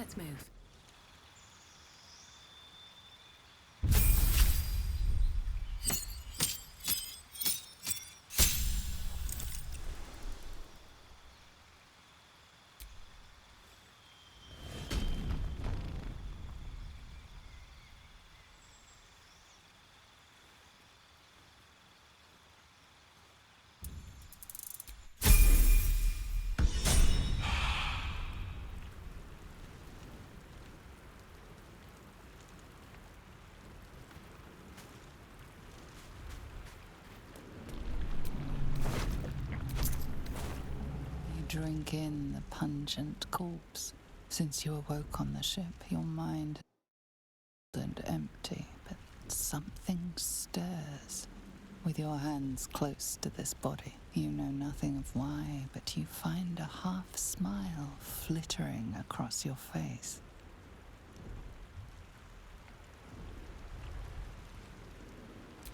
Let's move. Drink in the pungent corpse. Since you awoke on the ship, your mind and empty, but something stirs. With your hands close to this body, you know nothing of why, but you find a half smile flittering across your face.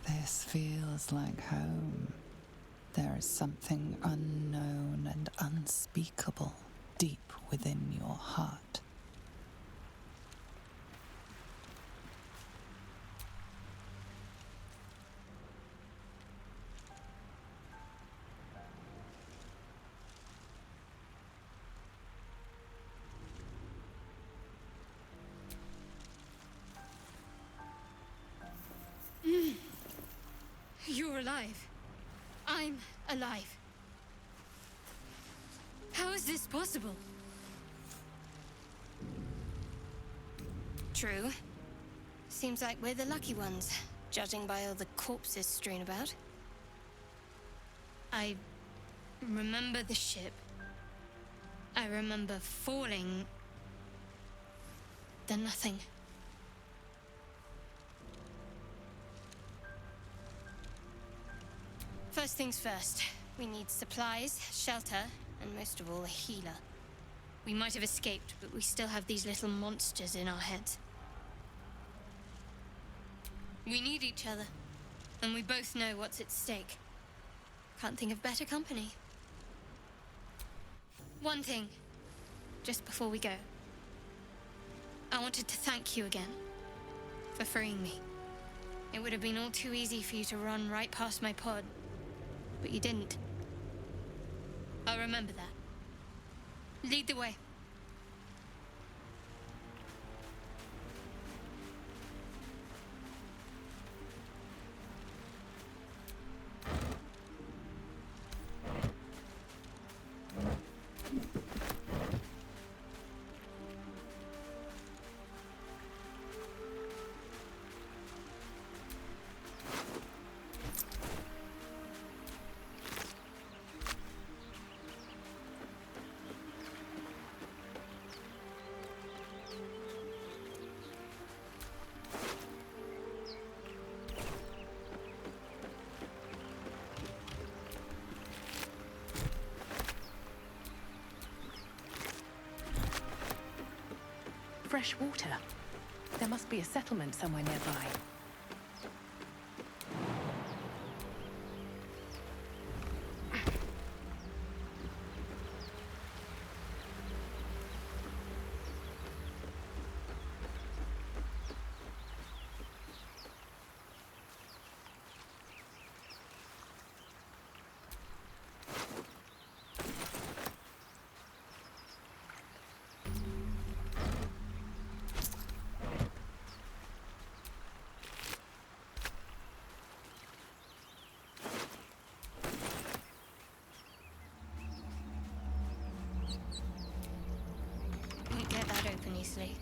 This feels like home. There is something unknown and unspeakable deep within your heart. You're alive. I'm alive. How is this possible? True. Seems like we're the lucky ones, judging by all the corpses strewn about. I remember the ship. I remember falling. Then nothing. First things first. We need supplies, shelter, and most of all, a healer. We might have escaped, but we still have these little monsters in our heads. We need each other, and we both know what's at stake. Can't think of better company. One thing, just before we go. I wanted to thank you again for freeing me. It would have been all too easy for you to run right past my pod, but you didn't. I'll remember that. Lead the way. Fresh water. There must be a settlement somewhere nearby. We get that open easily.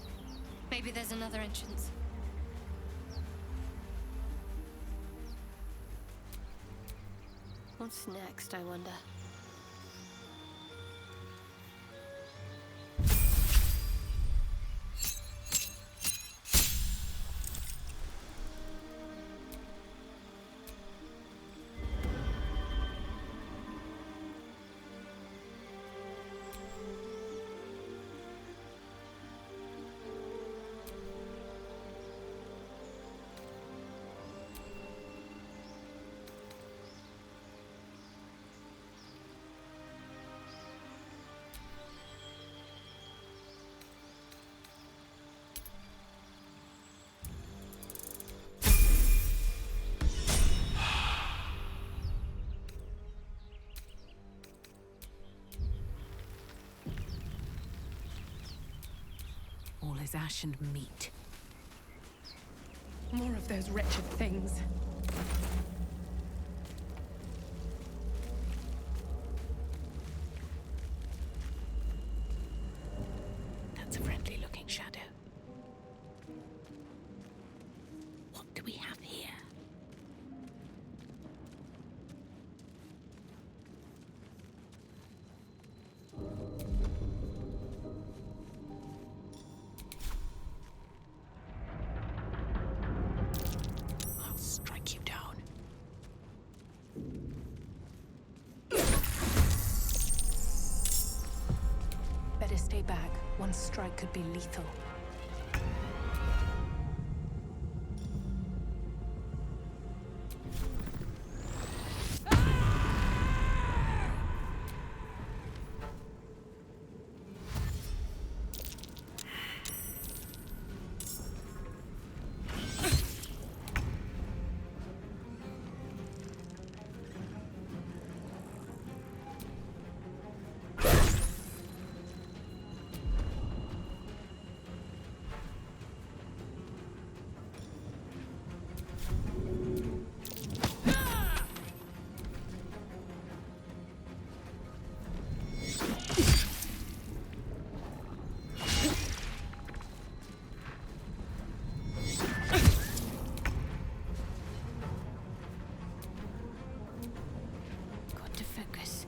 Maybe there's another entrance. What's next, I wonder? is ash and meat. More of those wretched things. That's a friendly-looking shadow. What do we have here? I'll strike you down. Better stay back. One strike could be lethal. Got to focus.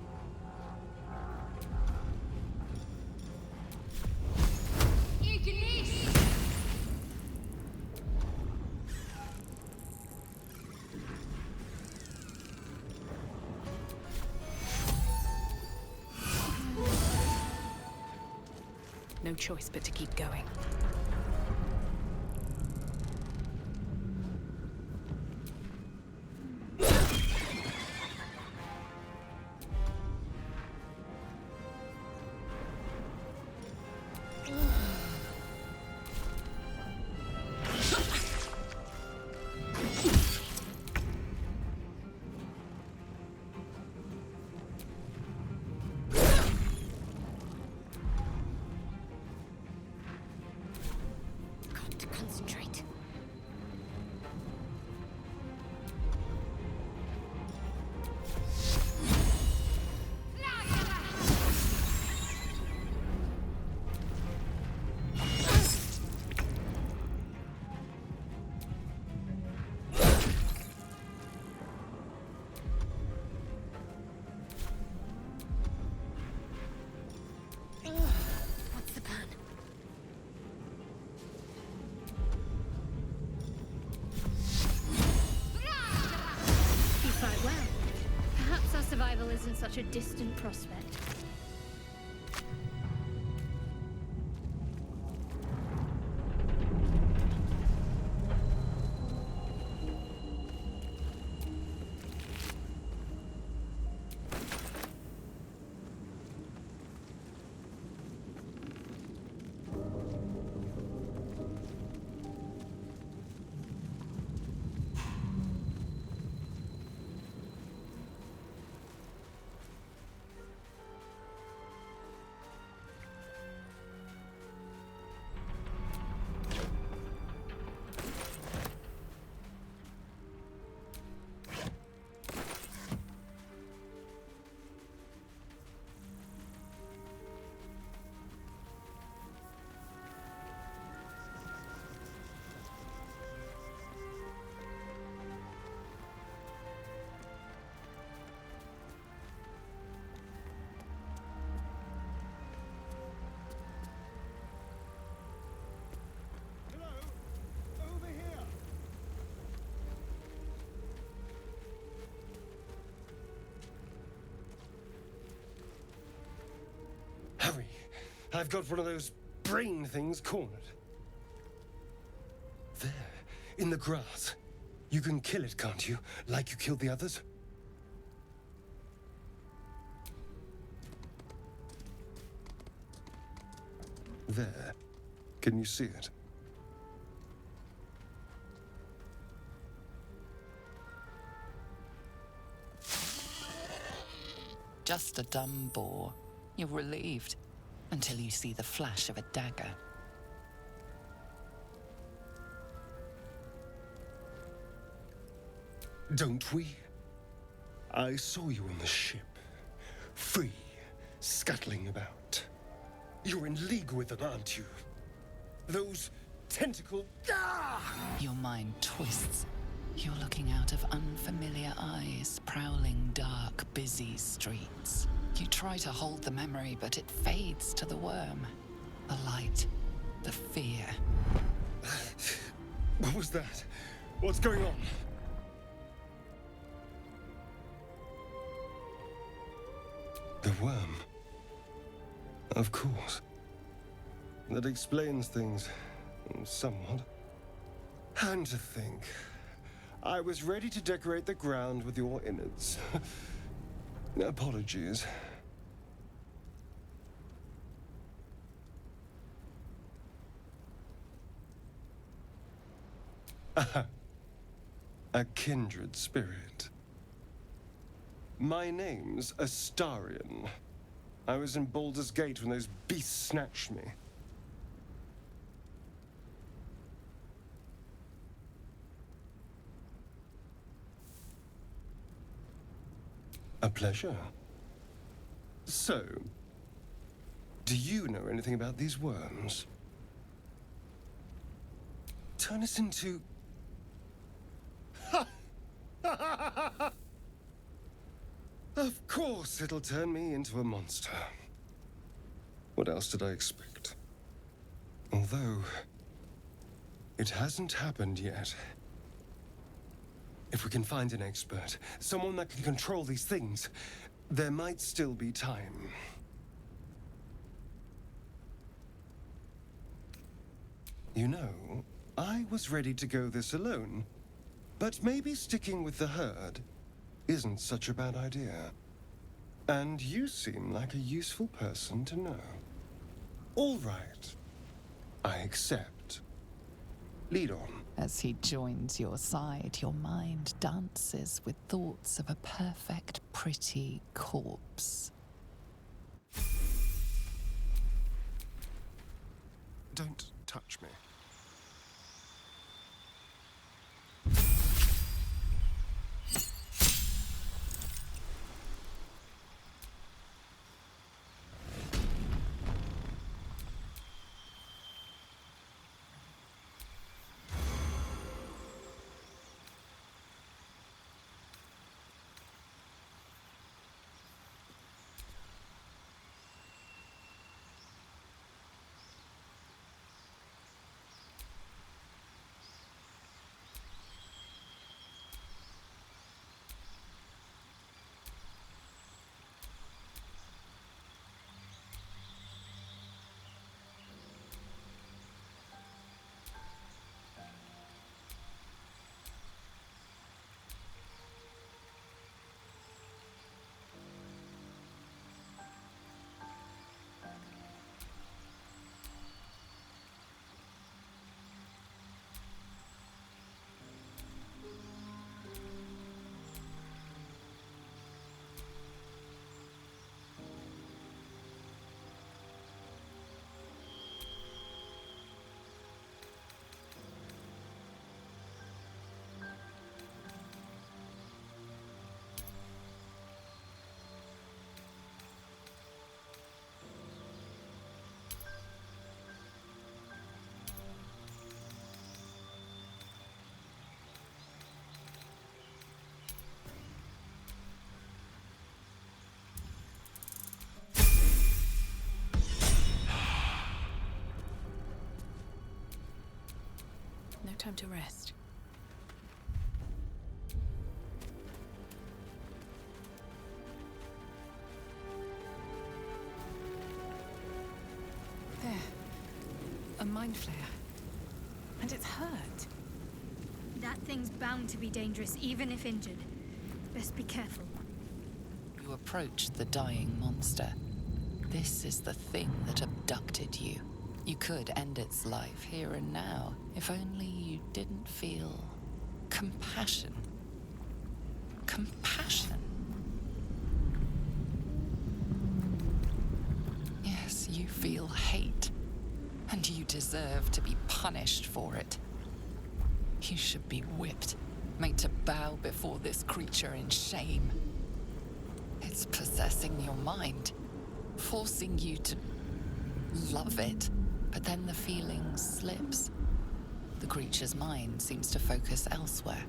No choice but to keep going. Got to concentrate. What's the plan? You fight well. Perhaps our survival isn't such a distant prospect. Hurry! I've got one of those brain things cornered. There, in the grass. You can kill it, can't you? Like you killed the others? There. Can you see it? Just a dumb boar. You're relieved until you see the flash of a dagger. don't we? I saw you on the ship, free, scuttling about. You're in league with them, aren't you? Those tentacle... Your mind twists. You're looking out of unfamiliar eyes, prowling dark, busy streets. You try to hold the memory, but it fades to the worm. The light, the fear. What was that? What's going on? The worm. Of course. That explains things somewhat. And to think, I was ready to decorate the ground with your innards. Apologies. A kindred spirit. My name's Astarion. I was in Baldur's Gate when those beasts snatched me. A pleasure. So, do you know anything about these worms? Turn us into... Of course it'll turn me into a monster. What else did I expect? Although, it hasn't happened yet. If we can find an expert, someone that can control these things, there might still be time. You know, I was ready to go this alone, but maybe sticking with the herd isn't such a bad idea. And you seem like a useful person to know. All right, I accept. Lead on. As he joins your side, your mind dances with thoughts of a perfect, pretty corpse. Don't touch me. No time to rest. There. A mind flare. And it's hurt. That thing's bound to be dangerous, even if injured. Best be careful. You approach the dying monster. This is the thing that abducted you. You could end its life here and now, if only you didn't feel compassion. Compassion. Yes, you feel hate, and you deserve to be punished for it. You should be whipped, made to bow before this creature in shame. It's possessing your mind, forcing you to love it, but then the feeling slips. The creature's mind seems to focus elsewhere.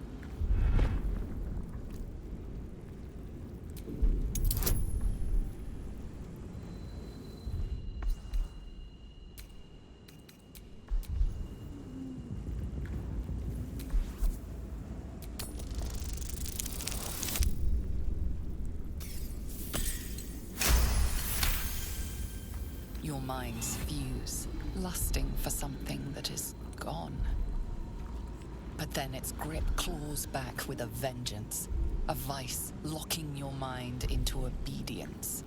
Your minds fuse, lusting for something that is gone. But then its grip claws back with a vengeance, a vice locking your mind into obedience.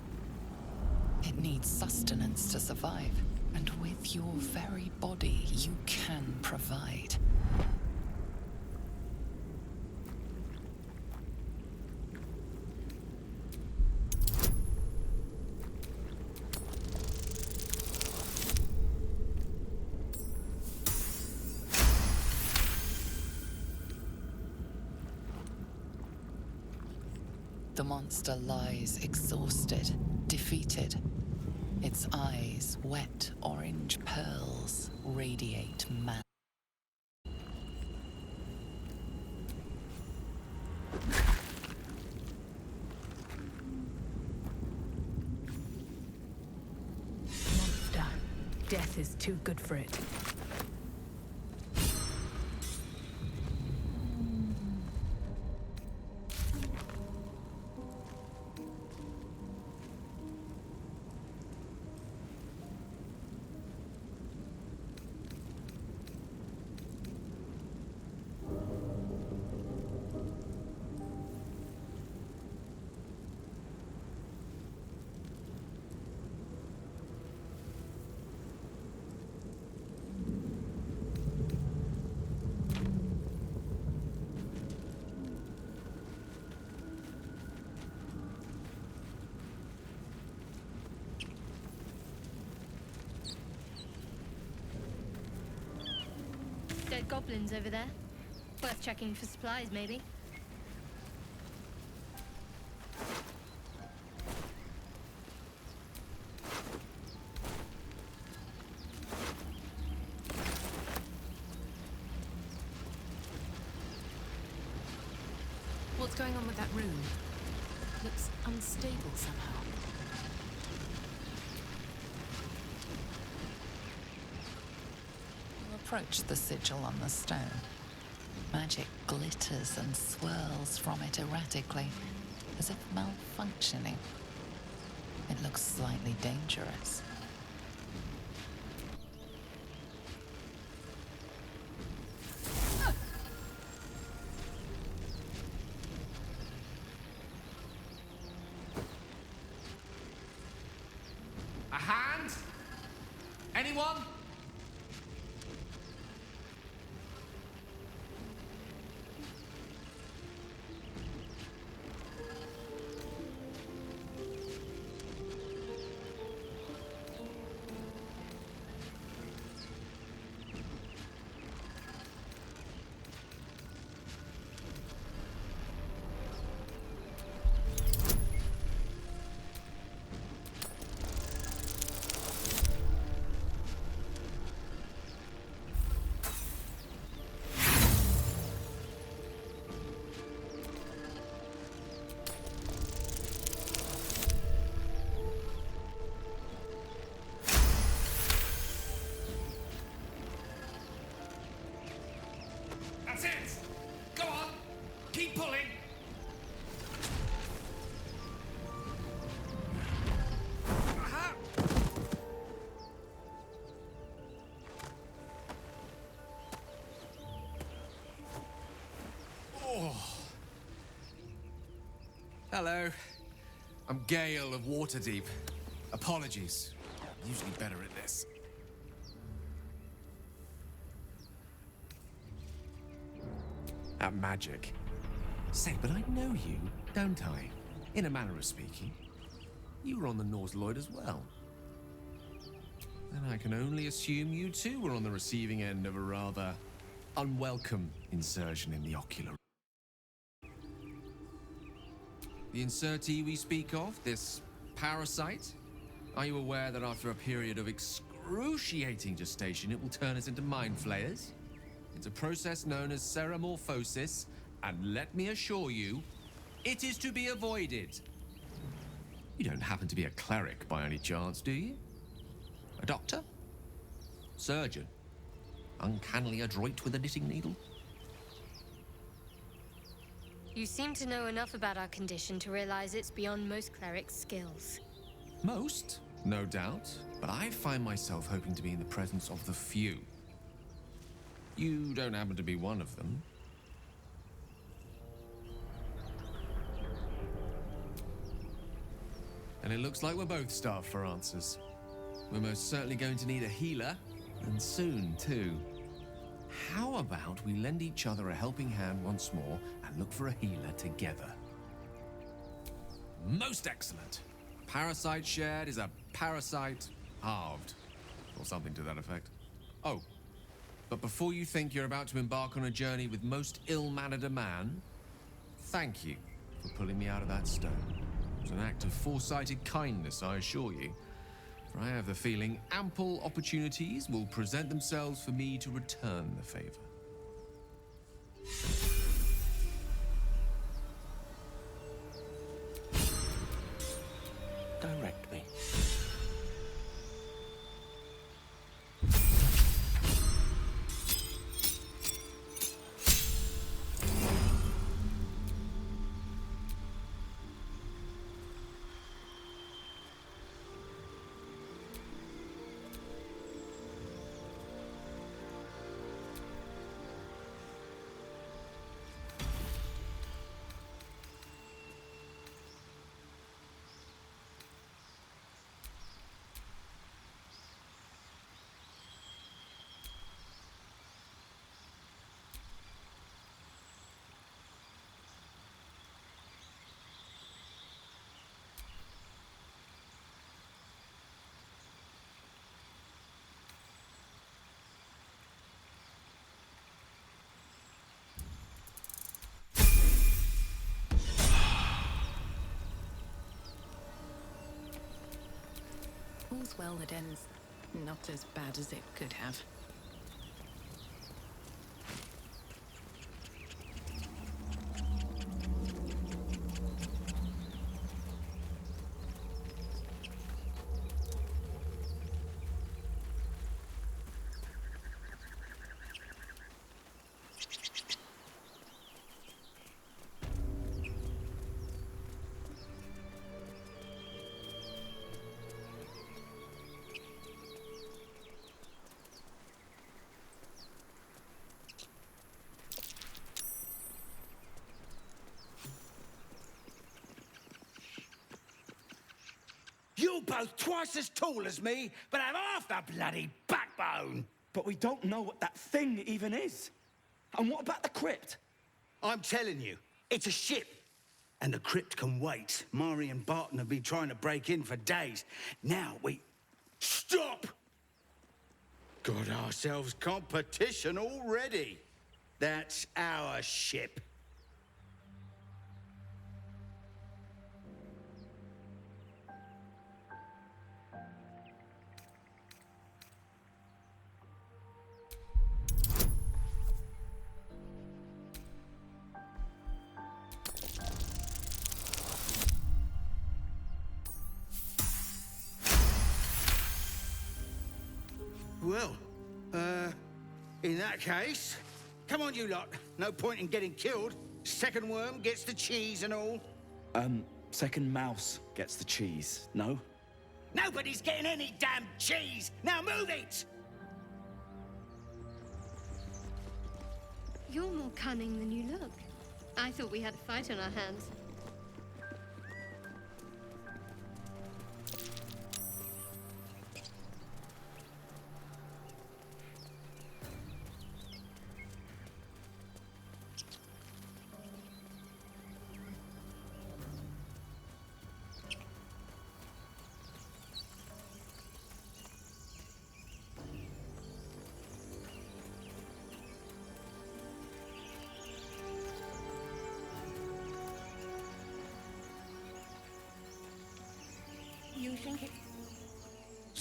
It needs sustenance to survive, and with your very body, you can provide. The monster lies exhausted, defeated. Its eyes, wet orange pearls, radiate mad. Monster. Death is too good for it. Dead goblins over there. Worth checking for supplies, maybe. What's going on with that room? Looks unstable somehow. Approach the sigil on the stone. Magic glitters and swirls from it erratically, as if malfunctioning. It looks slightly dangerous. A hand? Anyone? That's it! Go on! Keep pulling! Aha! Oh. Hello. I'm Gale of Waterdeep. Apologies. I'm usually better at this. At magic. Say, but I know you, don't I? In a manner of speaking. You were on the Norse Lloyd as well. Then I can only assume you too were on the receiving end of a rather unwelcome insertion in the ocular The insertee we speak of, this parasite, are you aware that after a period of excruciating gestation, it will turn us into mind flayers? It's a process known as seromorphosis, and let me assure you, it is to be avoided. You don't happen to be a cleric by any chance, do you? A doctor? Surgeon? Uncannily adroit with a knitting needle? You seem to know enough about our condition to realize it's beyond most clerics' skills. Most, no doubt, but I find myself hoping to be in the presence of the few. You don't happen to be one of them. And it looks like we're both starved for answers. We're most certainly going to need a healer, and soon, too. How about we lend each other a helping hand once more and look for a healer together? Most excellent. Parasite shared is a parasite halved, or something to that effect. Oh, but before you think you're about to embark on a journey with most ill-mannered a man, thank you for pulling me out of that stone. It was an act of foresighted kindness, I assure you. For I have the feeling ample opportunities will present themselves for me to return the favor. Direct me. All's well that ends not as bad as it could have. You're both twice as tall as me, but have half the bloody backbone. But we don't know what that thing even is. And what about the crypt? I'm telling you, it's a ship. And the crypt can wait. Mari and Barton have been trying to break in for days. Now we... Stop! Got ourselves competition already. That's our ship. Well, in that case, come on, you lot. No point in getting killed. Second worm gets the cheese and all. Second mouse gets the cheese, no? Nobody's getting any damn cheese. Now move it! You're more cunning than you look. I thought we had a fight on our hands.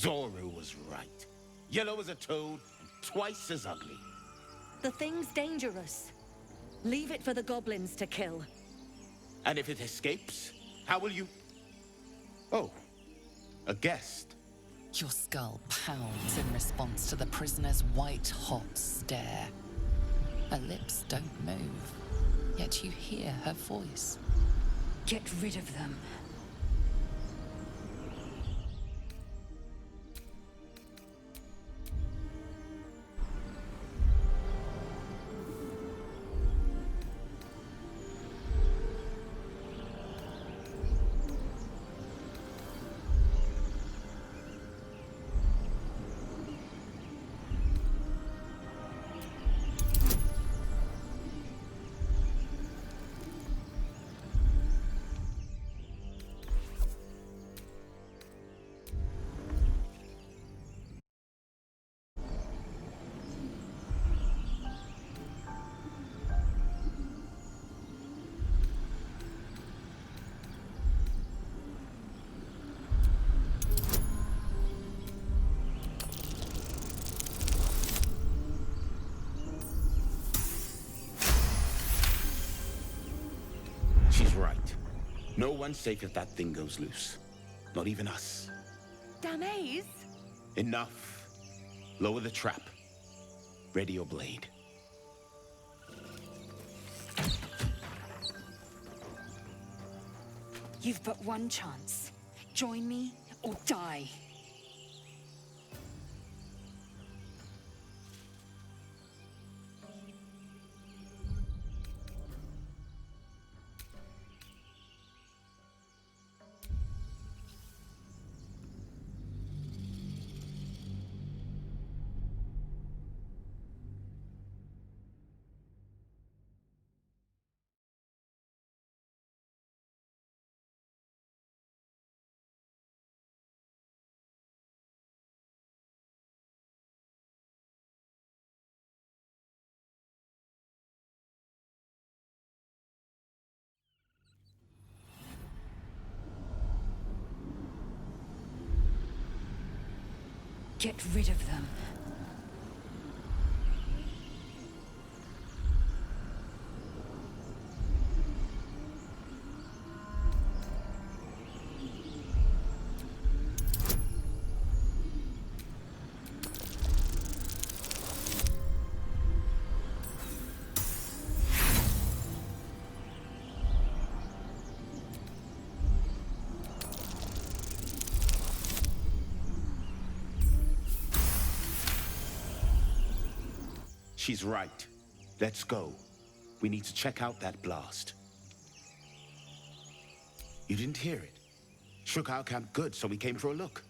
Zoru was right. Yellow as a toad, and twice as ugly. The thing's dangerous. Leave it for the goblins to kill. And if it escapes, how will you... Oh, a guest. Your skull pounds in response to the prisoner's white-hot stare. Her lips don't move, yet you hear her voice. Get rid of them. She's right. No one's safe if that thing goes loose. Not even us. Damaze? Enough. Lower the trap. Ready your blade. You've but one chance. Join me or die. Get rid of them. She's right. Let's go. We need to check out that blast. You didn't hear it? Shook our camp good, so we came for a look.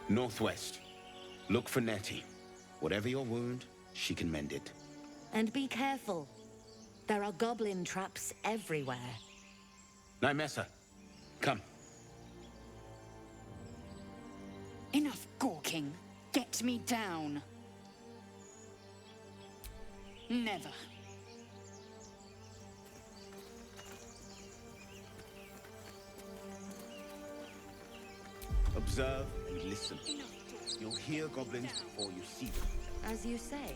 Northwest. Look for Nettie. Whatever your wound, she can mend it. And be careful. There are goblin traps everywhere. Nymessa, come. Enough gawking. Get me down. Never. Observe and listen. You'll hear goblins before you see them. As you say.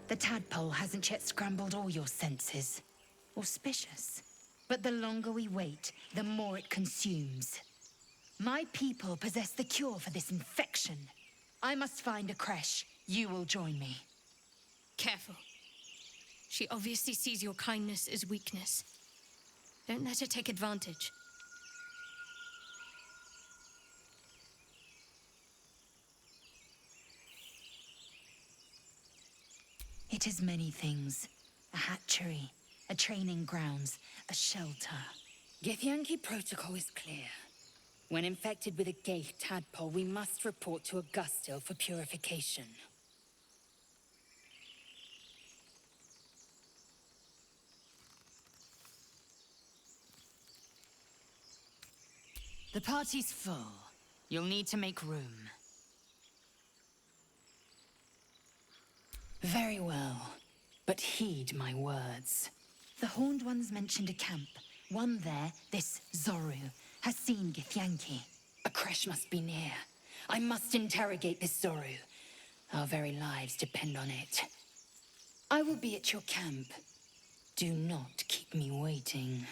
The tadpole hasn't yet scrambled all your senses. Auspicious. But the longer we wait, the more it consumes. My people possess the cure for this infection. I must find a creche. You will join me. Careful. She obviously sees your kindness as weakness. Don't let her take advantage. It is many things. A hatchery, a training grounds, a shelter. Githyanki protocol is clear. When infected with a Geich tadpole, we must report to Augustil for purification. The party's full. You'll need to make room. Very well, but heed my words. The Horned Ones mentioned a camp. One there, this Zoru, has seen Githyanki. A creche must be near. I must interrogate this Zoru. Our very lives depend on it. I will be at your camp. Do not keep me waiting.